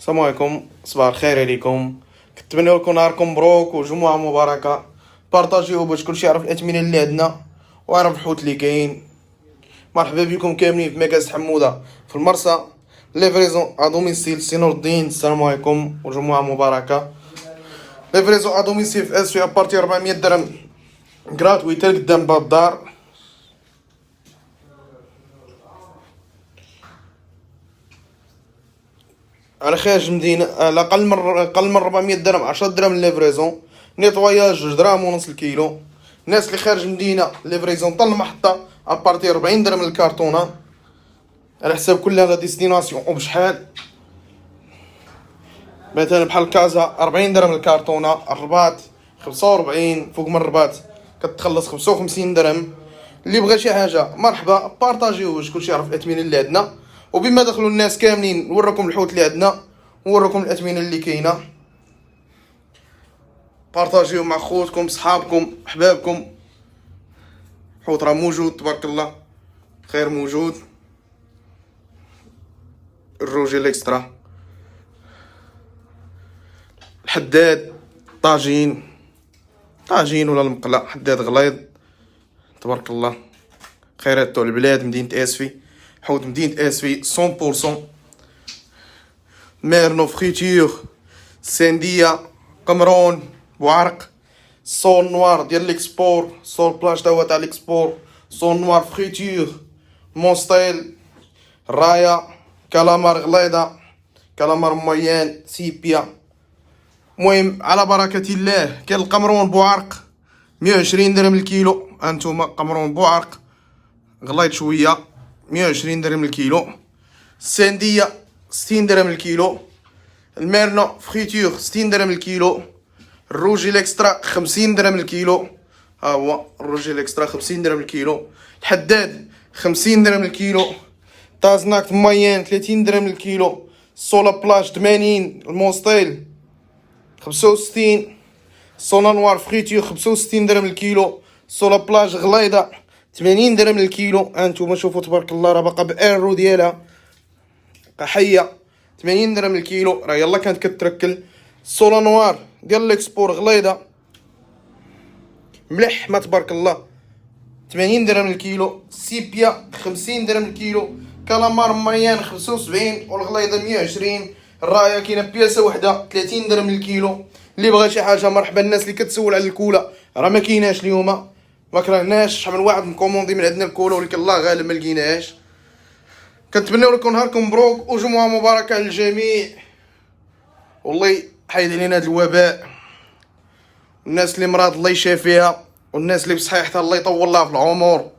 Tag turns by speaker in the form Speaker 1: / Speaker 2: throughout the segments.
Speaker 1: السلام عليكم، صباح الخير عليكم. كنتمنى لكم نهاركم مبروك وجمعة مباركة. بارطاجيو باش كلشي يعرف الاثمنه اللي عندنا ويعرف الحوت اللي كاين. مرحبا بكم كاملين في مكاز حمودة في المرسى. ليفريزون ا دوميسيل سي نور الدين. السلام عليكم وجمعة مباركة. ليفريزون ا دوميسيل في اس في ابارتي 400 درهم غراتوي تا قدام باب الدار. على خارج المدينة على أقل من 400 درهم، 10 درهم ليفريزون. نيطواياج 2 دراهم ونص الكيلو. الناس اللي خارج المدينة ليفريزون طل المحطة أبارتي 40 درهم الكارطونة على حساب كل هذا ديستيناسيون وبشحال. مثلا بحال كازا 40 درهم الكارطونة، الرباط 45، فوق من الرباط كتخلص 55 درهم. اللي بغى شي حاجة مرحبا بارطاجيو باش كلشي يعرف الأثمنة اللي عندنا. وبما دخلوا الناس كاملين نوريكم الحوت اللي عندنا ونوريكم الاثمنه اللي كاينه. بارطاجيو مع خوتكم صحابكم احبابكم. حوت راه موجود تبارك الله، خير موجود. الروجي اكسترا، الحداد، طاجين ولا المقله، حداد غليظ تبارك الله. خيرات تاع البلاد مدينه اسفي. حوت مدينة اسفي 100%. ميرنو فريتور ساندية قمرون بوعرق. صول نوار ديال ليكسبور، صول بلاش تا هو تاع ليكسبور. صول نوار فريتور مونستيل رايا. كالامار غليظة، كالامار مويان، سيبيا. المهم على بركة الله. كاين القمرون بوعرق 120 درهم الكيلو. هانتوما قمرون بوعرق غليظ شوية 120 درهم الكيلو. الساندية 60 درهم الكيلو. الميرنو فريتور 60 درهم الكيلو. الروجي الاكسترا 50 درهم الكيلو. ها هو الروجي الاكسترا 50 درهم الكيلو. الحداد 50 درهم الكيلو. تازناك موين 30 درهم الكيلو. سولا بلاج 80. المونستيل 65. سولا نوار فريتور 65 درهم الكيلو. سولا بلاج غليظة 80 درهم الكيلو. انتوما شوفوا تبارك الله راه باقا بايرو ديالها حيه. 80 درهم الكيلو راه يلا كانت كتركل. الصولا نوار ديال ليكسبور غليظه ملح ما تبارك الله 80 درهم الكيلو. سيبيا 50 درهم الكيلو. كالامار ميان 75 والغليظه 120. الرايه كاينه بياسه وحده 30 درهم الكيلو. اللي بغى شي حاجه مرحبا. الناس اللي كتسول على الكولا راه ما كايناش اليوم، ما كرهناش. شحال من واحد مكوموندي من عندنا الكولا ولكن الله غالب ما لقيناهاش. كنتمنى لكم نهاركم مبروك وجمعة مباركة للجميع. والله حيد علينا هذا الوباء. الناس اللي مرض الله يشافيها، والناس اللي بصحيحتها الله يطول لها في العمر.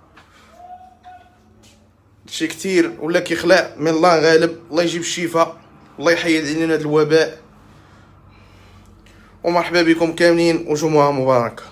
Speaker 1: شي كتير ولا كيخلع من الله غالب. الله يجيب الشفاء، الله يحيد علينا هذا الوباء. ومرحبا بكم كاملين وجمعة مباركة.